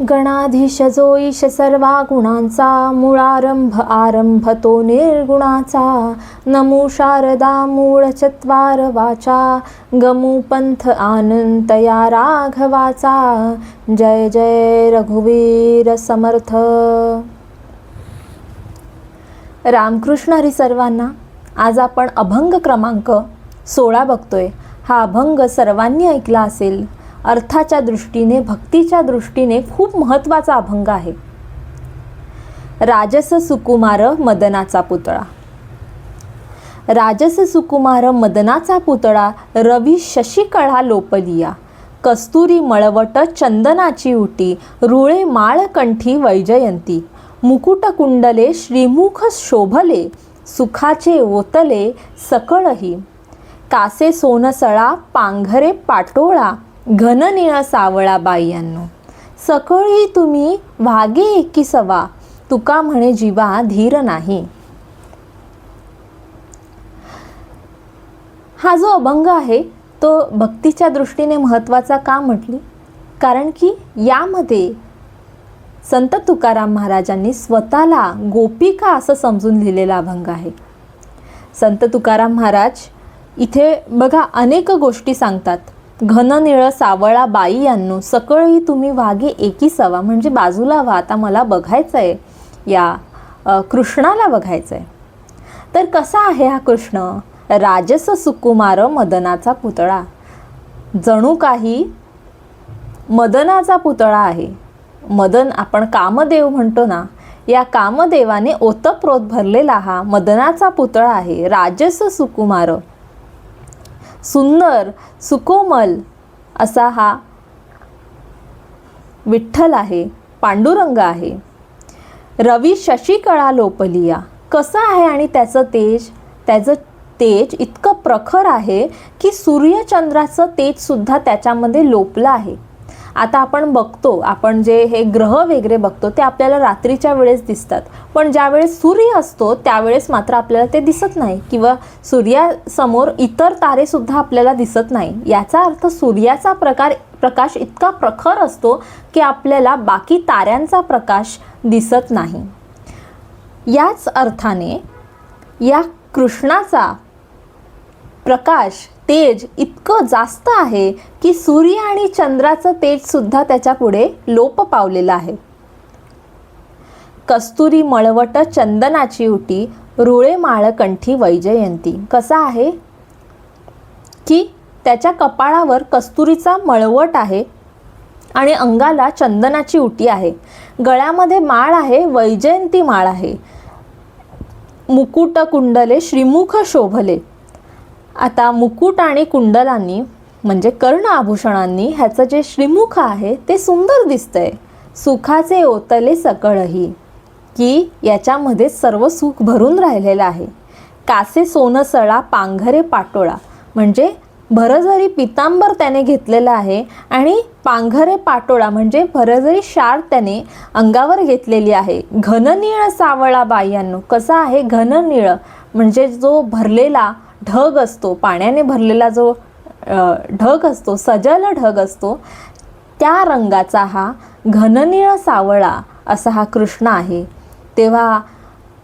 गणाधीश जो ईश सर्वा गुणांचा, मूळारंभ आरंभ तो निर्गुणाचा. नमो शारदा मूळ चत्वार वाचा, गमू पंथ आनंद या राघवाचा. जय जय रघुवीर समर्थ. रामकृष्ण हरी सर्वांना. आज आपण अभंग क्रमांक 16 बघतोय. हा अभंग सर्वांनी ऐकला असेल. अर्थाच्या दृष्टीने, भक्तीच्या दृष्टीने खूप महत्त्वाचा अभंग आहे. राजस सुकुमार मदनाचा पुतळा. राजस सुकुमार मदनाचा पुतळा, रवी शशिकळा लोपलिया. कस्तुरी मळवट चंदनाची उटी, रुळे माळ कंठी वैजयंती. मुकुट कुंडले श्रीमुख शोभले, सुखाचे ओतले सकळही. कासे सोनसळा पांघरे पाटोळा, घननीळ सावळा बाईयांनो. सकळही तुम्ही वागे एकीसवा, तुका म्हणे जीवा धीर नाही. हा जो अभंग आहे तो भक्तीच्या दृष्टीने महत्त्वाचा का म्हटली? कारण की यामध्ये संत तुकाराम महाराजांनी स्वतःला गोपिका असं समजून लिहिलेला अभंग आहे. संत तुकाराम महाराज इथे बघा अनेक गोष्टी सांगतात. घननीळ सावळा बाई यांनो, सकळही तुम्ही वागे एकी सवा, म्हणजे बाजूला व्हा, आता मला बघायचं आहे, या कृष्णाला बघायचं आहे. तर कसा आहे हा कृष्ण? राजस सुकुमार मदनाचा पुतळा. जणू काही मदनाचा पुतळा आहे. मदन आपण कामदेव म्हणतो ना, या कामदेवाने ओतप्रोत भरलेला हा मदनाचा पुतळा आहे. राजस सुकुमार, सुंदर सुकोमल असा हा विठ्ठल आहे, पांडुरंग आहे. रवी शशिकळा लोपलिया. कसं आहे आणि त्याचं तेज इतकं प्रखर आहे की सूर्यचंद्राचं तेज सुद्धा त्याच्यामध्ये लोपलं आहे. आता आपण बघतो, आपण जे हे ग्रह वगैरे बघतो ते आपल्याला रात्रीच्या वेळेस दिसतात, पण ज्यावेळेस सूर्य असतो त्यावेळेस मात्र आपल्याला ते दिसत नाही, किंवा सूर्यासमोर इतर तारे सुद्धा आपल्याला दिसत नाही. याचा अर्थ सूर्याचा प्रकाश इतका प्रखर असतो की आपल्याला बाकी ताऱ्यांचा प्रकाश दिसत नाही. याच अर्थाने या कृष्णाचा प्रकाश, तेज इतकं जास्त आहे की सूर्य आणि चंद्राचं तेज सुद्धा त्याच्या पुढे लोप पावलेलं आहे. कस्तुरी मळवट चंदनाची उटी, रुळे माळ कंठी वैजयंती. कसा आहे की त्याच्या कपाळावर कस्तुरीचा मळवट आहे आणि अंगाला चंदनाची उटी आहे. गळ्यामध्ये माळ आहे, वैजयंती माळ आहे. मुकुट कुंडले श्रीमुख शोभले. आता मुकुट आणि कुंडलांनी म्हणजे कर्ण आभूषणांनी ह्याचं जे श्रीमुख आहे ते सुंदर दिसतंय. सुखाचे ओतले सकळही, की याच्यामध्ये सर्व सुख भरून राहिलेलं आहे. कासे सोनसळा पांघरे पाटोळा, म्हणजे भरजरी पितांबर त्याने घेतलेलं आहे आणि पांघरे पाटोळा म्हणजे भरजरी शाल त्याने अंगावर घेतलेली आहे. घननीळ सावळा बाईयांनो. कसा आहे घननीळ, म्हणजे जो भरलेला ढग असतो, पाण्याने भरलेला जो ढग असतो, सजल ढग असतो, त्या रंगाचा हा घननीळ सावळा असा हा कृष्ण आहे. तेव्हा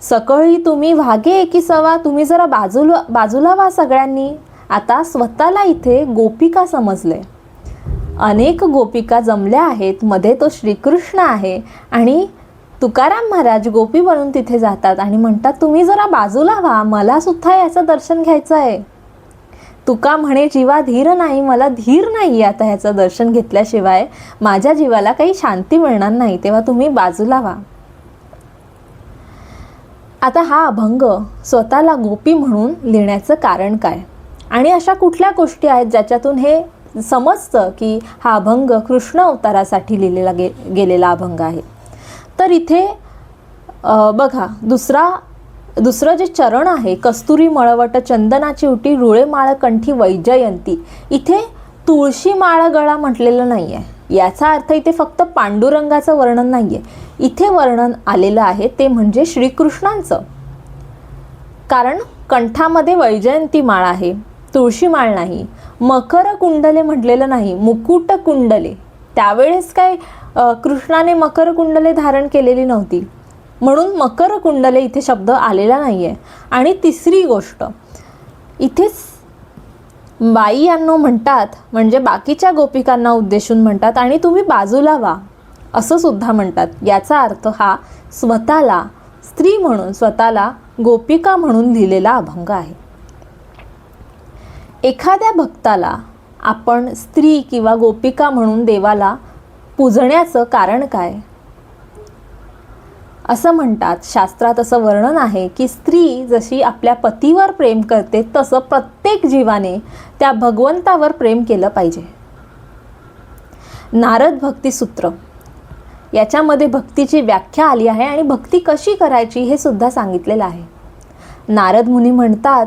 सकळी तुम्ही वागे एकी सवा, तुम्ही जरा बाजूला व्हा सगळ्यांनी. आता स्वतःला इथे गोपिका समजले. अनेक गोपिका जमल्या आहेत, मध्ये तो श्रीकृष्ण आहे आणि तुकाराम महाराज गोपी बनून तिथे जातात आणि म्हणतात तुम्ही जरा बाजूला व्हा, मला सुद्धा याचं दर्शन घ्यायचं आहे. तुका म्हणे जीवा धीर नाही, मला धीर नाही आता ह्याचं दर्शन घेतल्याशिवाय माझ्या जीवाला काही शांती मिळणार नाही, तेव्हा तुम्ही बाजूला व्हा. आता हा अभंग स्वतःला गोपी म्हणून लिहिण्याचं कारण काय, आणि अशा कुठल्या गोष्टी आहेत ज्याच्यातून हे समजतं की हा अभंग कृष्ण अवतारासाठी लिहिलेला गेलेला अभंग आहे. तर इथे बघा दुसरं जे चरण आहे, कस्तुरी मळवट चंदनाची उटी, रुळे माळ कंठी वैजयंती. इथे तुळशी माळ गळा म्हटलेलं नाही आहे. याचा अर्थ इथे फक्त पांडुरंगाचं वर्णन नाही आहे. इथे वर्णन आलेलं आहे ते म्हणजे श्रीकृष्णांचं. कारण कंठामध्ये वैजयंती माळ आहे, तुळशी माळ नाही. मकर कुंडले म्हटलेलं नाही, मुकुट कुंडले. त्यावेळेस काय कृष्णाने मकर कुंडले धारण केलेली नव्हती, म्हणून मकर कुंडले इथे शब्द आलेला नाही आहे. आणि तिसरी गोष्ट इथेच बाई यांनो म्हणतात, म्हणजे बाकीच्या गोपिकांना उद्देशून म्हणतात, आणि तुम्ही बाजूला व्हा असं सुद्धा म्हणतात. याचा अर्थ हा स्वतःला स्त्री म्हणून, स्वतःला गोपिका म्हणून लिहिलेला अभंग आहे. एखाद्या भक्ताला आपण स्त्री किंवा गोपिका म्हणून देवाला पूजण्याचं कारण काय? असं म्हणतात, शास्त्रात असं वर्णन आहे की स्त्री जशी आपल्या पतीवर प्रेम करते तसं प्रत्येक जीवाने त्या भगवंतावर प्रेम केलं पाहिजे. नारद भक्ती सूत्र याच्यामध्ये भक्तीची व्याख्या आली आहे आणि भक्ती कशी करायची हे सुद्धा सांगितलेलं आहे. नारद मुनी म्हणतात,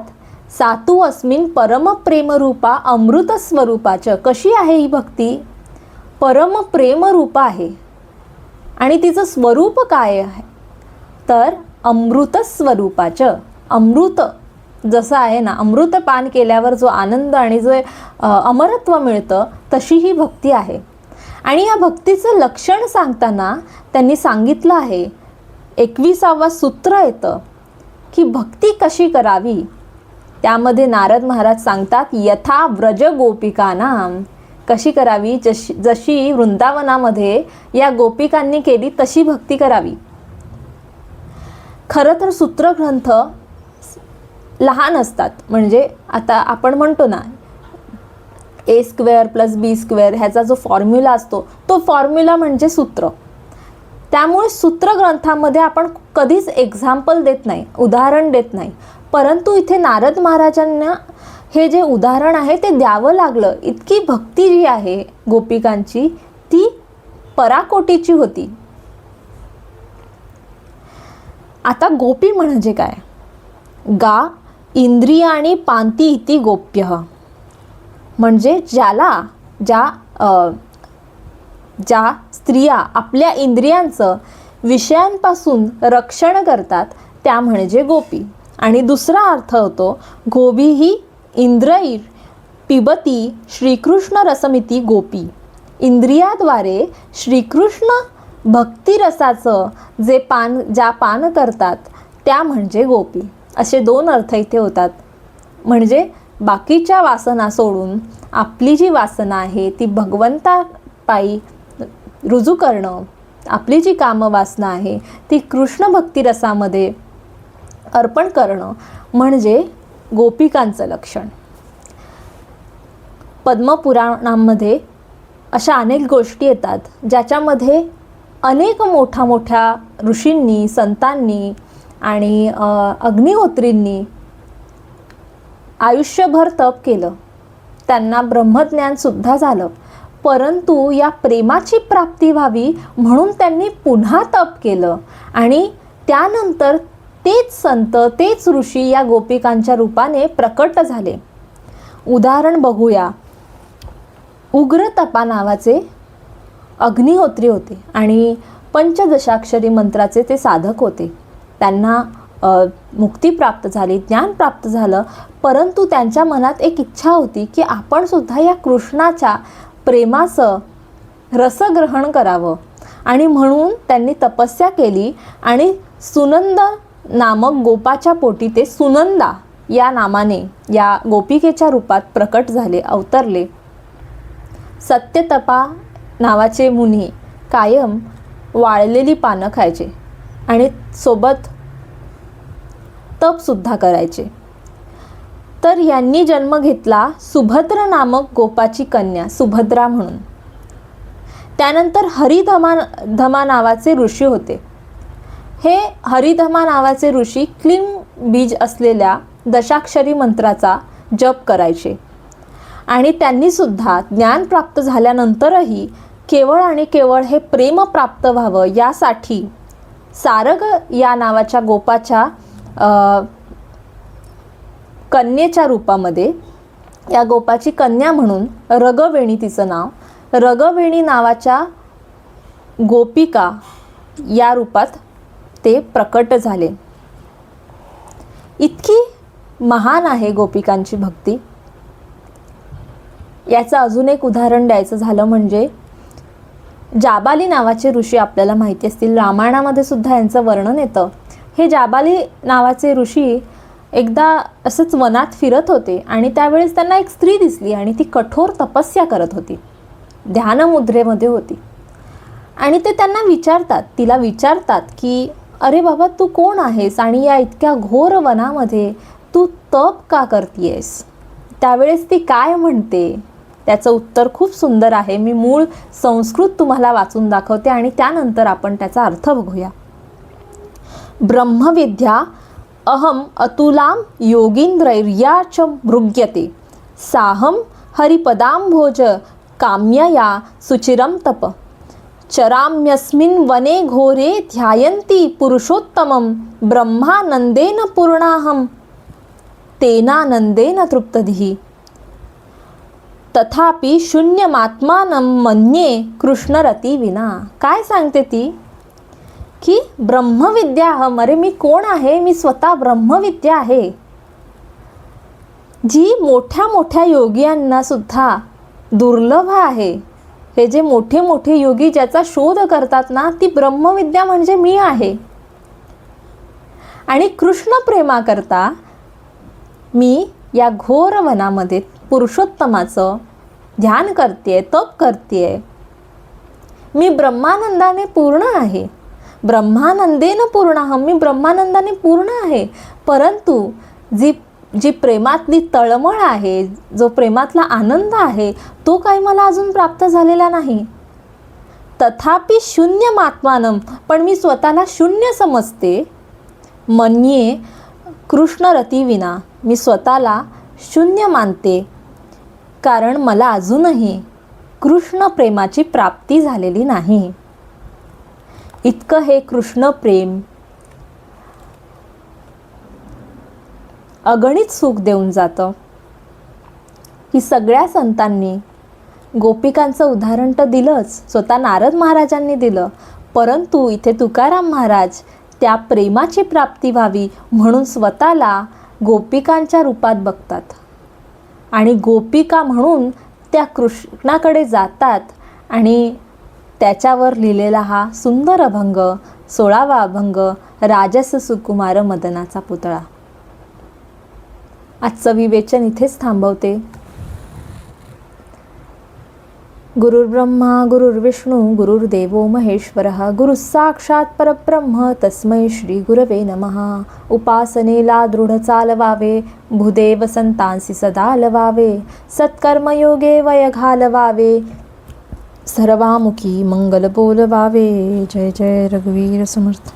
सातू अस्मिन परम प्रेमरूपा अमृत स्वरूपाच. कशी आहे ही भक्ती? परम प्रेमरूपा आहे. आणि तिचं स्वरूप काय आहे? तर अमृत स्वरूपाचं. अमृत जसं आहे ना, अमृत पान केल्यावर जो आनंद आणि जो अमरत्व मिळतं, तशी ही भक्ती आहे. आणि या भक्तीचं लक्षण सांगताना त्यांनी सांगितलं आहे, 21वा सूत्र येतं की भक्ती कशी करावी. त्यामध्ये नारद महाराज सांगतात, यथा व्रज गोपिकानाम. कशी करावी? जशी वृंदावनामध्ये या गोपिकांनी केली तशी भक्ती करावी. खरं तर सूत्रग्रंथ लहान असतात, म्हणजे आता आपण म्हणतो ना a² + b² ह्याचा जो फॉर्म्युला असतो तो फॉर्म्युला म्हणजे सूत्र. त्यामुळे सूत्रग्रंथामध्ये आपण कधीच एक्झाम्पल देत नाही, उदाहरण देत नाही. परंतु इथे नारद महाराजांना हे जे उदाहरण आहे ते द्यावं लागलं. इतकी भक्ती जी आहे गोपिकांची ती पराकोटीची होती. आता गोपी म्हणजे काय? गा इंद्रियाणी पांती इति गोप्य. म्हणजे ज्या स्त्रिया आपल्या इंद्रियांचं विषयांपासून रक्षण करतात त्या म्हणजे गोपी. आणि दुसरा अर्थ होतो, गोपी ही इंद्रिय पिबती श्रीकृष्ण रसमिती गोपी. इंद्रियाद्वारे श्रीकृष्ण भक्तिरसाचं ज्या पान करतात त्या म्हणजे गोपी. असे 2 अर्थ इथे होतात. म्हणजे बाकीच्या वासना सोडून आपली जी वासना आहे ती भगवंतापायी रुजू करणं, आपली जी कामवासना आहे ती कृष्ण भक्तिरसामध्ये अर्पण करणं म्हणजे गोपिकांचं लक्षण. पद्मपुराणांमध्ये अशा अनेक गोष्टी येतात ज्याच्यामध्ये अनेक मोठ्या ऋषींनी, संतांनी आणि अग्निहोत्रींनी आयुष्यभर तप केलं. त्यांना ब्रह्मज्ञानसुद्धा झालं. परंतु या प्रेमाची प्राप्ती व्हावी म्हणून त्यांनी पुन्हा तप केलं. आणि त्यानंतर तेच संत, तेच ऋषी या गोपिकांच्या रूपाने प्रकट झाले. उदाहरण बघूया. उग्रतपा नावाचे अग्निहोत्री होते आणि पंचदशाक्षरी मंत्राचे ते साधक होते. त्यांना मुक्ती प्राप्त झाली, ज्ञान प्राप्त झालं. परंतु त्यांच्या मनात एक इच्छा होती की आपण सुद्धा या कृष्णाच्या प्रेमाचं रसग्रहण करावं. आणि म्हणून त्यांनी तपस्या केली आणि सुनंद नामक गोपाच्या पोटी ते सुनंदा या नामाने या गोपिकेच्या रूपात प्रकट झाले, अवतरले. सत्यतपा नावाचे मुनी कायम वाळलेली पानं खायचे आणि सोबत तपसुद्धा करायचे. तर यांनी जन्म घेतला सुभद्र नामक गोपाची कन्या, सुभद्रा म्हणून. त्यानंतर हरिधमा नावाचे ऋषी होते. हे हरिधमा नावाचे ऋषी क्लीं बीज असलेल्या दशाक्षरी मंत्राचा जप करायचे. आणि त्यांनी सुद्धा ज्ञान प्राप्त झाल्यानंतरही केवळ आणि केवळ हे प्रेम प्राप्त व्हावं यासाठी सारग या नावाच्या गोपाच्या कन्येच्या रूपामध्ये, या गोपाची कन्या म्हणून रगवेणी तिचं नाव, रगवेणी नावाच्या गोपिका या रूपात ते प्रकट झाले. इतकी महान आहे गोपिकांची भक्ती. याचं अजून एक उदाहरण द्यायचं झालं म्हणजे जाबाली नावाचे ऋषी आपल्याला माहिती असतील, रामायणामध्ये सुद्धा यांचं वर्णन येतं. हे जाबाली नावाचे ऋषी एकदा असंच वनात फिरत होते आणि त्यावेळेस त्यांना एक स्त्री दिसली आणि ती कठोर तपस्या करत होती, ध्यानमुद्रेमध्ये होती. आणि ते तिला विचारतात की अरे बाबा, तू कोण आहेस आणि या इतक्या घोर वनामध्ये तू तप का करतीयेस? त्यावेळेस ती काय म्हणते त्याचं उत्तर खूप सुंदर आहे. मी मूळ संस्कृत तुम्हाला वाचून दाखवते आणि त्यानंतर आपण त्याचा अर्थ बघूया. ब्रह्मविद्या अहम अतुलाम योगींद्रैर्या च मृग्यते साहम हरिपदांभोज काम्यया सुचिरम तप चराम्यस्मिन् वने घोरे ध्यायन्ति पुरुषोत्तमं ब्रह्मानंदेन पूर्णाहम तेनानंदेन तृप्तधिः तथापि शून्यमात्मानं मन्ये कृष्णरती विना. काय सांगते ती की ब्रह्मविद्याहम, अरे मी कोण आहे? मी स्वतः ब्रह्मविद्या आहे, जी मोठ्या मोठ्या योगियांना सुद्धा दुर्लभ आहे. हे जे मोठे मोठे योगी ज्याचा शोध करतात ना, ती ब्रह्मविद्या म्हणजे मी आहे. आणि कृष्ण प्रेमाकरता मी या घोर वनामध्ये पुरुषोत्तमाचं ध्यान करतेय, तप करतेय. मी ब्रह्मानंदाने पूर्ण आहे, ब्रह्मानंदेन पूर्णहम, मी ब्रह्मानंदाने पूर्ण आहे. परंतु जी प्रेमातली तळमळ आहे, जो प्रेमातला आनंद आहे, तो काही मला अजून प्राप्त झालेला नाही. तथापि शून्यमात्मानं, पण मी स्वतःला शून्य समजते. मन्ये कृष्णरती विना, मी स्वतःला शून्य मानते, कारण मला अजूनही कृष्ण प्रेमाची प्राप्ती झालेली नाही. इतकं हे कृष्ण प्रेम अगणित सुख देऊन जातं की सगळ्या संतांनी गोपिकांचं उदाहरण तर दिलंच, स्वतः नारद महाराजांनी दिलं, परंतु इथे तुकाराम महाराज त्या प्रेमाची प्राप्ती व्हावी म्हणून स्वतःला गोपिकांच्या रूपात बघतात आणि गोपिका म्हणून त्या कृष्णाकडे जातात. आणि त्याच्यावर लिहिलेला हा सुंदर अभंग, 16वा अभंग, राजस सुकुमार मदनाचा पुतळा. आजचं विवेचन इथेच थांबवते. गुरुर्ब्रह्मा गुरुर्विष्णू गुरुर्देवो महेश्वरः गुरुः साक्षात परब्रह्म तस्मै श्री गुरवे नमः. उपासनेला दृढ चालवावे, भूदेव संतांसी सदा लवावे, सत्कर्मयोगे वय घालवावे, सर्वामुखी मंगल बोलवावे. जय जय रघुवीर समर्थ.